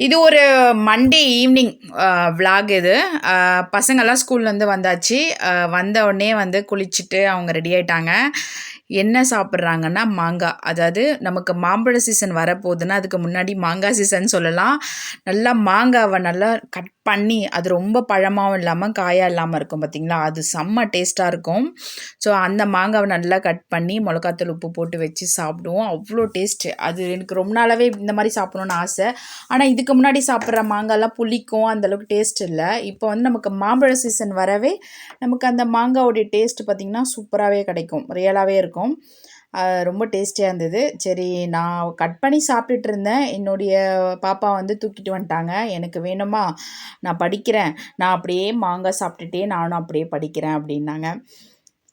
இது ஒரு Monday evening vlog இது. பசங்கள்லாம் ஸ்கூல்லேருந்து வந்தாச்சு. வந்த உடனே வந்து குளிச்சுட்டு அவங்க ரெடி ஆயிட்டாங்க. என்ன சாப்பிட்றாங்கன்னா மாங்காய். அதாவது நமக்கு மாம்பழ சீசன் வரப்போகுதுன்னா அதுக்கு முன்னாடி மாங்காய் சீசன் சொல்லலாம். நல்லா மாங்காவை நல்லா கட் பண்ணி அது ரொம்ப பழமாகவும் இல்லாமல் காயாக இல்லாமல் இருக்கும் பார்த்திங்களா, அது செம்ம டேஸ்ட்டாக இருக்கும். ஸோ அந்த மாங்காவை நல்லா கட் பண்ணி மிளகாத்தூள் உப்பு போட்டு வச்சு சாப்பிடுவோம். அவ்வளோ டேஸ்ட்டு. அது எனக்கு ரொம்ப நாளாகவே இந்த மாதிரி சாப்பிடணுன்னு ஆசை. ஆனால் இதுக்கு முன்னாடி சாப்பிட்ற மாங்காய்லாம் புளிக்கும், அந்தளவுக்கு டேஸ்ட் இல்லை. இப்போ வந்து நமக்கு மாம்பழ சீசன் வரவே நமக்கு அந்த மாங்காவோடைய டேஸ்ட்டு பார்த்திங்கன்னா சூப்பராகவே கிடைக்கும், ரியலாகவே இருக்கும். ரொம்ப டேஸ்டியாக இருந்தது. சரி, நான் கட் பண்ணி சாப்பிட்டுட்டு இருந்தேன். என்னுடைய பாப்பா வந்து தூக்கிட்டு வந்துட்டாங்க. எனக்கு வேணுமா, நான் படிக்கிறேன், நான் அப்படியே மாங்காய் சாப்பிட்டுட்டே நானும் அப்படியே படிக்கிறேன் அப்படின்னாங்க.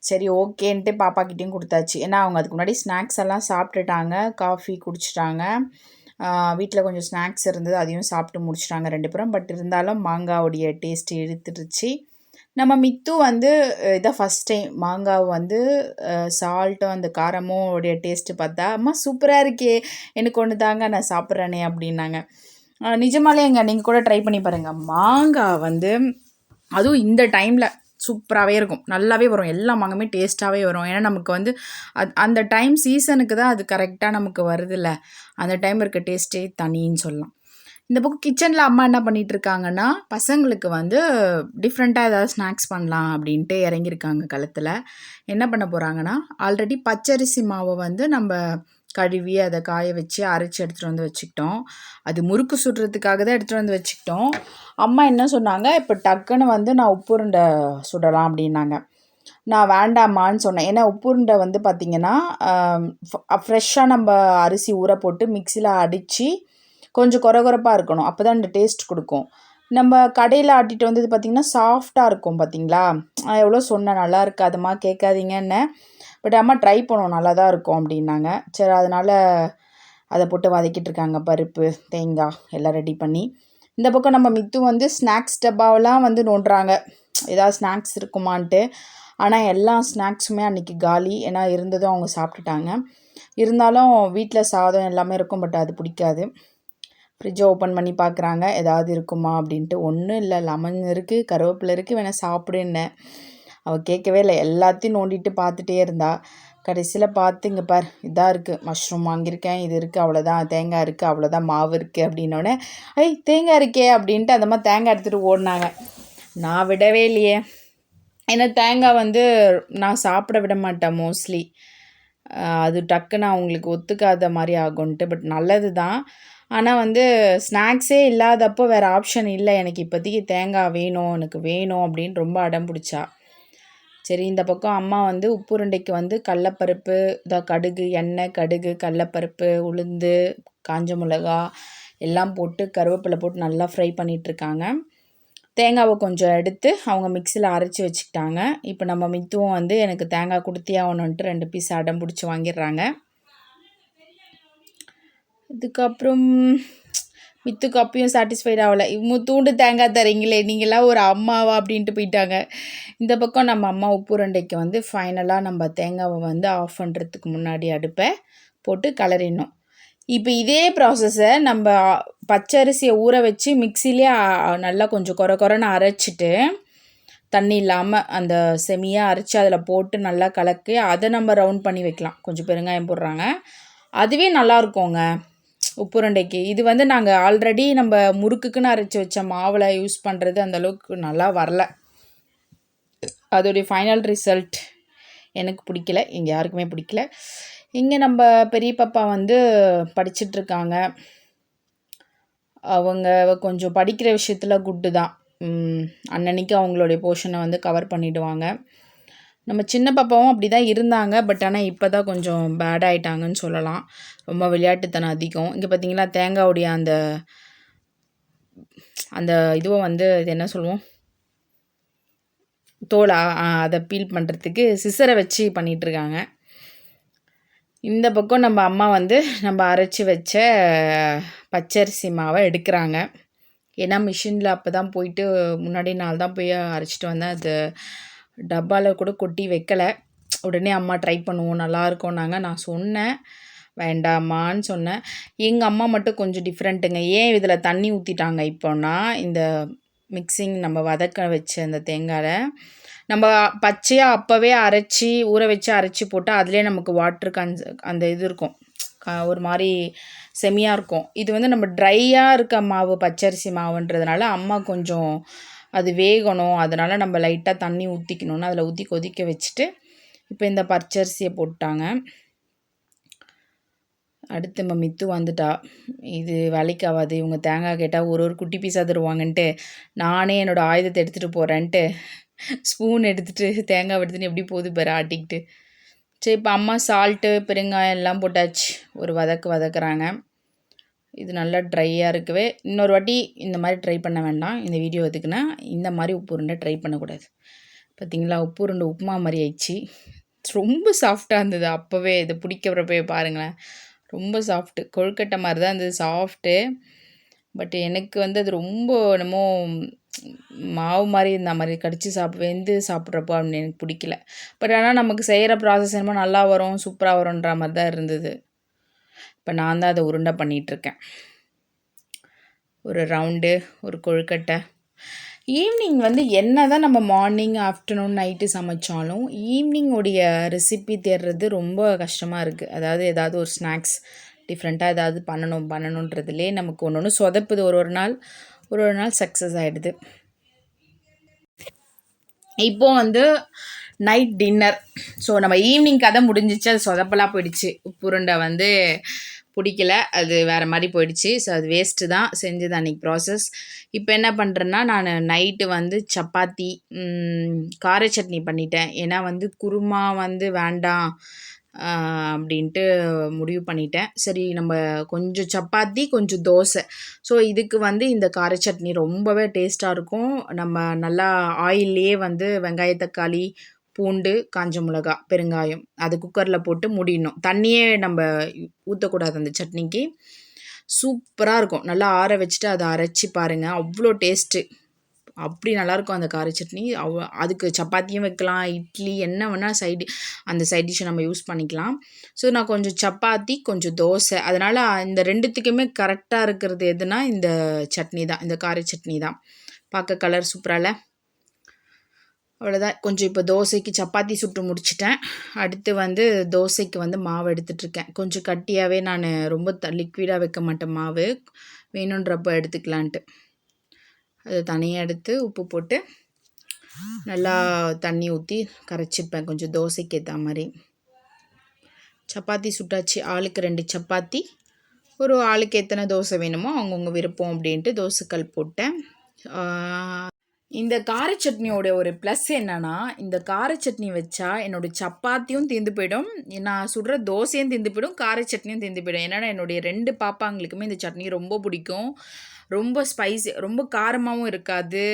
சரி ஓகேன்ட்டு பாப்பாக்கிட்டேயும் கொடுத்தாச்சு. ஏன்னா அவங்க அதுக்கு முன்னாடி ஸ்நாக்ஸ் எல்லாம் சாப்பிட்டுட்டாங்க, காஃபி குடிச்சிட்டாங்க. வீட்டில் கொஞ்சம் ஸ்நாக்ஸ் இருந்தது, அதையும் சாப்பிட்டு முடிச்சிட்டாங்க 2 பேரும். பட் இருந்தாலும் மாங்காவுடைய டேஸ்ட் இழுத்துருச்சு. நம்ம மித்து வந்து இதான் ஃபஸ்ட் டைம் மாங்காய் வந்து சால்ட்டும் அந்த காரமும் உடைய டேஸ்ட்டு பார்த்தா, அம்மா சூப்பராக இருக்கே, எனக்கு ஒன்று தாங்க, நான் சாப்பிட்றேனே அப்படின்னாங்க. நிஜமாலேங்க நீங்கள் கூட ட்ரை பண்ணி பாருங்கள். மாங்காய் வந்து அதுவும் இந்த டைமில் சூப்பராகவே இருக்கும், நல்லாவே வரும். எல்லா மாங்காயுமே டேஸ்ட்டாகவே வரும். ஏன்னா நமக்கு வந்து அந்த டைம் சீசனுக்கு தான் அது கரெக்டாக நமக்கு வருதில்ல, அந்த டைம் இருக்க டேஸ்ட்டே தனின்னு சொல்லலாம். இந்த பக்கம் கிச்சனில் அம்மா என்ன பண்ணிகிட்ருக்காங்கன்னா, பசங்களுக்கு வந்து டிஃப்ரெண்ட்டாக ஏதாவது ஸ்நாக்ஸ் பண்ணலாம் அப்படின்ட்டு இறங்கியிருக்காங்க களத்தில். என்ன பண்ண போகிறாங்கன்னா, ஆல்ரெடி பச்சரிசி மாவை வந்து நம்ம கழுவி அதை காய வச்சு அரைச்சி எடுத்துகிட்டு வந்து வச்சுக்கிட்டோம். அது முறுக்கு சுடுறதுக்காக தான் எடுத்துகிட்டு வந்து வச்சுக்கிட்டோம். அம்மா என்ன சொன்னாங்க, இப்போ டக்குன்னு வந்து நான் உப்புருண்டை சுடலாம் அப்படின்னாங்க. நான் வேண்டாமான்னு சொன்னேன். ஏன்னா உப்புருண்டை வந்து பார்த்திங்கன்னா ஃப்ரெஷ்ஷாக நம்ம அரிசி ஊற போட்டு மிக்சியில் அடித்து கொஞ்சம் கொரகொரப்பாக இருக்கணும், அப்போ தான் இந்த டேஸ்ட் கொடுக்கும். நம்ம கடையில் ஆட்டிட்டு வந்தது பார்த்திங்கன்னா சாஃப்டாக இருக்கும் பார்த்திங்களா. எவ்வளோ சொன்னேன், நல்லா இருக்காதுமா கேட்காதீங்கன்னு. பட் அம்மா ட்ரை பண்ணுவோம், நல்லா தான் இருக்கும் அப்படின்னாங்க. சரி, அதனால் அதை போட்டு வதக்கிட்டு இருக்காங்க. பருப்பு, தேங்காய் எல்லாம் ரெடி பண்ணி. இந்த பக்கம் நம்ம மித்து வந்து ஸ்நாக்ஸ் டப்பாவெல்லாம் வந்து நோண்டுறாங்க, ஏதாவது ஸ்நாக்ஸ் இருக்குமான்ட்டு. ஆனால் எல்லா ஸ்நாக்ஸுமே அன்றைக்கி காலி. ஏன்னா இருந்ததும் அவங்க சாப்பிட்டுட்டாங்க. இருந்தாலும் வீட்டில் சாதம் எல்லாமே இருக்கும், பட் அது பிடிக்காது. ஃப்ரிட்ஜை ஓப்பன் பண்ணி பார்க்குறாங்க ஏதாவது இருக்குமா அப்படின்ட்டு. ஒன்றும் இல்லை, லெமன் இருக்குது, கருவேப்பிலை இருக்குது, வேணால் சாப்பிடுன்னேன். அவள் கேட்கவே இல்லை, எல்லாத்தையும் நோண்டிட்டு பார்த்துட்டே இருந்தா. கடைசியில் பார்த்து, இங்கே பார் இதாக இருக்குது, மஷ்ரூம் வாங்கியிருக்கேன், இது இருக்குது, அவ்வளோதான், தேங்காய் இருக்குது, அவ்வளோதான், மாவு இருக்குது அப்படின்னோடனே, தேங்காய் இருக்கே அப்படின்ட்டு அந்த மாதிரி தேங்காய் எடுத்துகிட்டு ஓடினாங்க. நான் விடவே இல்லையே. ஏன்னா தேங்காய் வந்து நான் சாப்பிட விட மாட்டேன் மோஸ்ட்லி. அது டக்குன்னு அவங்களுக்கு ஒத்துக்காத மாதிரி ஆகும்ன்ட்டு. பட் நல்லது தான். ஆனால் வந்து ஸ்நாக்ஸே இல்லாதப்போ வேறு ஆப்ஷன் இல்லை, எனக்கு இப்போதைக்கு தேங்காய் வேணும், எனக்கு வேணும் அப்படின்னு ரொம்ப அடம் பிடிச்சா. சரி, இந்த பக்கம் அம்மா வந்து உப்புருண்டைக்கு வந்து கடலப்பருப்பு, கடுகு, எண்ணெய், கடுகு, கடலப்பருப்பு, உளுந்து, காஞ்ச மிளகா எல்லாம் போட்டு கருவேப்பிலை போட்டு நல்லா ஃப்ரை பண்ணிகிட்ருக்காங்க. தேங்காவை கொஞ்சம் எடுத்து அவங்க மிக்சியில் அரைச்சி வச்சுக்கிட்டாங்க. இப்போ நம்ம மித்துவும் வந்து எனக்கு தேங்காய் கொடுத்தியே ஆகணுன்ட்டு 2 பீஸ் அடம் பிடிச்சி வாங்கிடுறாங்க. இதுக்கப்புறம் மித்துக்கு அப்பயும் சாட்டிஸ்ஃபைட் ஆகலை. தூண்டு தேங்காய் தரீங்களே, நீங்களாம் ஒரு அம்மாவா அப்படின்ட்டு போயிட்டாங்க. இந்த பக்கம் நம்ம அம்மா உப்புருண்டைக்கு வந்து ஃபைனலாக நம்ம தேங்காவை வந்து ஆஃப் பண்ணுறதுக்கு முன்னாடி அடுப்பை போட்டு கிளறிடணும். இப்போ இதே ப்ராசஸை நம்ம பச்சரிசியை ஊற வச்சு மிக்சிலே நல்லா கொஞ்சம் கொரன்னு அரைச்சிட்டு, தண்ணி இல்லாமல் அந்த செமியாக அரைச்சி அதில் போட்டு நல்லா கலக்கி அதை நம்ம ரவுண்ட் பண்ணி வைக்கலாம். கொஞ்சம் பெருங்காயம் போடுறாங்க, அதுவே நல்லாயிருக்குங்க உப்புருண்டைக்கு. இது வந்து நாங்கள் ஆல்ரெடி நம்ம முறுக்குக்குன்னு அரைச்சி வச்ச மாவில் யூஸ் பண்ணுறது அந்தளவுக்கு நல்லா வரல. அதோடைய ஃபைனல் ரிசல்ட் எனக்கு பிடிக்கல, எங்கள் யாருக்குமே பிடிக்கல. இங்கே நம்ம பெரிய பாப்பா வந்து படிச்சிட்ருக்காங்க. அவங்க கொஞ்சம் படிக்கிற விஷயத்தில் குட்டு தான். அன்னன்னைக்கு அவங்களுடைய போர்ஷனை வந்து கவர் பண்ணிவிடுவாங்க. நம்ம சின்ன பாப்பாவும் அப்படி தான் இருந்தாங்க. பட் ஆனால் இப்போ தான் கொஞ்சம் பேட் ஆகிட்டாங்கன்னு சொல்லலாம். ரொம்ப விளையாட்டுத்தனம் அதிகம். இங்கே பார்த்திங்களா, தேங்காவுடைய அந்த அந்த இதுவை வந்து இது என்ன சொல்லுவோம், தோலா, அதை பீல் பண்ணுறதுக்கு சிசரை வச்சு பண்ணிகிட்ருக்காங்க. இந்த பக்கம் நம்ம அம்மா வந்து நம்ம அரைச்சி வச்ச பச்சரிசி மாவை எடுக்கிறாங்க. ஏன்னா மிஷினில் அப்போ தான் போயிட்டு முன்னாடி நாள் தான் போய் அரைச்சிட்டு வந்தேன். அது டப்பாவில் கூட கொட்டி வைக்கலை. உடனே அம்மா ட்ரை பண்ணுவோம், நல்லாயிருக்கோன்னாங்க. நான் சொன்னேன், வேண்டாமான்னு சொன்னேன். எங்கள் அம்மா மட்டும் கொஞ்சம் டிஃப்ரெண்ட்டுங்க. ஏன் இதில் தண்ணி ஊற்றிட்டாங்க இப்போன்னா, இந்த மிக்சிங் நம்ம வதக்க வச்ச அந்த தேங்காயில் நம்ம பச்சையாக அப்போவே அரைச்சி ஊற வச்சு அரைச்சி போட்டால் அதிலே நமக்கு வாட்ரு அந்த இது இருக்கும், ஒரு மாதிரி செமியாக இருக்கும். இது வந்து நம்ம ட்ரையாக இருக்க மாவு, பச்சரிசி மாவுன்றதுனால அம்மா கொஞ்சம் அது வேகணும், அதனால் நம்ம லைட்டாக தண்ணி ஊற்றிக்கணுன்னு அதில் ஊற்றி கொதிக்க வச்சுட்டு இப்போ இந்த பச்சரிசியை போட்டாங்க. அடுத்து நம்ம மித்து வந்துட்டா. இது வேலைக்கு ஆகாது, இவங்க தேங்காய் கேட்டால் ஒரு குட்டி பீஸாக தருவாங்கன்ட்டு நானே என்னோடய ஆயுதத்தை எடுத்துகிட்டு போகிறேன்ட்டு ஸ்பூன் எடுத்துகிட்டு தேங்காய் எடுத்துன்னு எப்படி போகுது பாரு ஆட்டிக்கிட்டு. சரி, இப்போ அம்மா சால்ட்டு பெருங்காயம் எல்லாம் போட்டாச்சு, ஒரு வதக்குறாங்க. இது நல்லா ட்ரையாக இருக்கவே இன்னொரு வாட்டி இந்த மாதிரி ட்ரை பண்ண வேண்டாம். இந்த வீடியோ எதுக்குன்னா, இந்த மாதிரி உப்பு உருண்டை ட்ரை பண்ணக்கூடாது. பார்த்திங்களா, உப்பு உருண்டை உப்புமா மாதிரி ஆயிடுச்சு. ரொம்ப சாஃப்டாக இருந்தது அப்போவே, இது பிடிக்கிறப்பவே பாருங்களேன், ரொம்ப சாஃப்ட்டு, கொழுக்கட்டை மாதிரி தான் இருந்தது, சாஃப்ட்டு. பட் எனக்கு வந்து அது ரொம்ப என்னமோ மாவு மாதிரி இந்த மாதிரி கடிச்சு வெந்து சாப்பிட்றப்போ அப்படின்னு எனக்கு பிடிக்கல. பட் ஆனால் நமக்கு செய்கிற ப்ராசஸ் என்னமோ நல்லா வரும், சூப்பராக வரும்ன்ற மாதிரி தான் இருந்தது. இப்போ நான் தான் அதை உருண்டை பண்ணிகிட்ருக்கேன். ஒரு ரவுண்டு, ஒரு கொழுக்கட்டை. ஈவினிங் வந்து என்ன தான் நம்ம மார்னிங், ஆஃப்டர்நூன், நைட்டு சமைச்சாலும் ஈவினிங்கோடைய ரெசிபி தேடுறது ரொம்ப கஷ்டமாக இருக்குது. அதாவது ஏதாவது ஒரு ஸ்நாக்ஸ் டிஃப்ரெண்ட்டாக ஏதாவது பண்ணணுன்றதுலே நமக்கு ஒன்று ஒன்று சொதப்புது. ஒரு நாள் சக்ஸஸ் ஆகிடுது. இப்போது வந்து நைட் டின்னர். ஸோ நம்ம ஈவினிங் கதை முடிஞ்சிச்சு, அது சொதப்பலாக போயிடுச்சு. உப்புருண்டை வந்து பிடிக்கல, அது வேறு மாதிரி போயிடுச்சு. ஸோ அது வேஸ்ட்டு தான் செஞ்சது அன்றைக்கி ப்ராசஸ். இப்போ என்ன பண்ணுறேன்னா, நான் நைட்டு வந்து சப்பாத்தி, கார சட்னி பண்ணிட்டேன். ஏன்னா வந்து குருமா வந்து வேண்டாம் அப்படின்ட்டு முடிவு பண்ணிட்டேன். சரி, நம்ம கொஞ்சம் சப்பாத்தி, கொஞ்சம் தோசை. ஸோ இதுக்கு வந்து இந்த கார சட்னி ரொம்பவே டேஸ்ட்டாக இருக்கும். நம்ம நல்லா ஆயில்லையே வந்து வெங்காய, தக்காளி, பூண்டு, காஞ்ச மிளகா, பெருங்காயம் அது குக்கரில் போட்டு மூடிடணும். தண்ணியே நம்ம ஊற்றக்கூடாது அந்த சட்னிக்கு. சூப்பராக இருக்கும். நல்லா ஆற வச்சுட்டு அதை அரைச்சி பாருங்கள், அவ்வளோ டேஸ்ட்டு, அப்படி நல்லாயிருக்கும் அந்த கார சட்னி. அதுக்கு சப்பாத்தியும் வைக்கலாம், இட்லி என்ன வேணால் அந்த சைட் டிஷ்ஷை நம்ம யூஸ் பண்ணிக்கலாம். ஸோ நான் கொஞ்சம் சப்பாத்தி, கொஞ்சம் தோசை, அதனால் இந்த ரெண்டுத்துக்குமே கரெக்டாக இருக்கிறது எதுனா இந்த சட்னி தான், இந்த கார சட்னி தான். பார்க்க கலர் சூப்பராகல. அவ்வளோதான். கொஞ்சம் இப்போ தோசைக்கு சப்பாத்தி சுட்டு முடிச்சிட்டேன். அடுத்து வந்து தோசைக்கு வந்து மாவு எடுத்துகிட்ருக்கேன். கொஞ்சம் கட்டியாகவே, நான் ரொம்ப லிக்விடாக வைக்க மாட்டேன் மாவு, வேணுன்றப்போ எடுத்துக்கலான்ட்டு. அதை தனியாக எடுத்து உப்பு போட்டு நல்லா தண்ணி ஊற்றி கரைச்சிப்பேன், கொஞ்சம் தோசைக்கு ஏற்ற மாதிரி. சப்பாத்தி சுட்டாச்சு. ஆளுக்கு 2 சப்பாத்தி, ஒரு ஆளுக்கு எத்தனை தோசை வேணுமோ அவங்கவுங்க விருப்பம் அப்படின்ட்டு தோசைக்கல் போட்டேன். இந்த கார சட்னியோட ஒரு ப்ளஸ் என்னென்னா, இந்த கார சட்னி வச்சா என்னோடய சப்பாத்தியும் தீர்ந்து போயிடும், நான் சுடுற தோசையும் தீர்ந்து போயிடும், கார சட்னியும் தீர்ந்து போயிடும். ஏன்னா என்னுடைய 2 பாப்பாங்களுக்குமே இந்த சட்னி ரொம்ப பிடிக்கும். ரொம்ப ஸ்பைசி, ரொம்ப காரமாகவும் இருக்காது,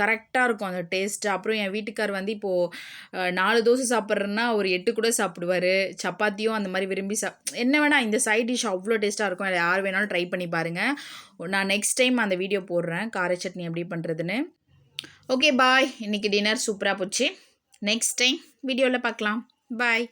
கரெக்டாக இருக்கும் அந்த டேஸ்ட்டு. அப்புறம் என் வீட்டுக்கார் வந்து இப்போது 4 தோசை சாப்பிட்றேன்னா ஒரு 8 கூட சாப்பிடுவார். சப்பாத்தியும் அந்த மாதிரி விரும்பி என்ன வேணால், இந்த சைட் டிஷ் அவ்வளோ டேஸ்ட்டாக இருக்கும். அதை யார் வேணாலும் ட்ரை பண்ணி பாருங்கள். நான் நெக்ஸ்ட் டைம் அந்த வீடியோ போடுறேன், கார சட்னி எப்படி பண்ணுறதுன்னு. ஓகே, பாய். இன்றைக்கி டின்னர் சூப்பராக போச்சு. நெக்ஸ்ட் டைம் வீடியோவில் பார்க்கலாம். பாய்.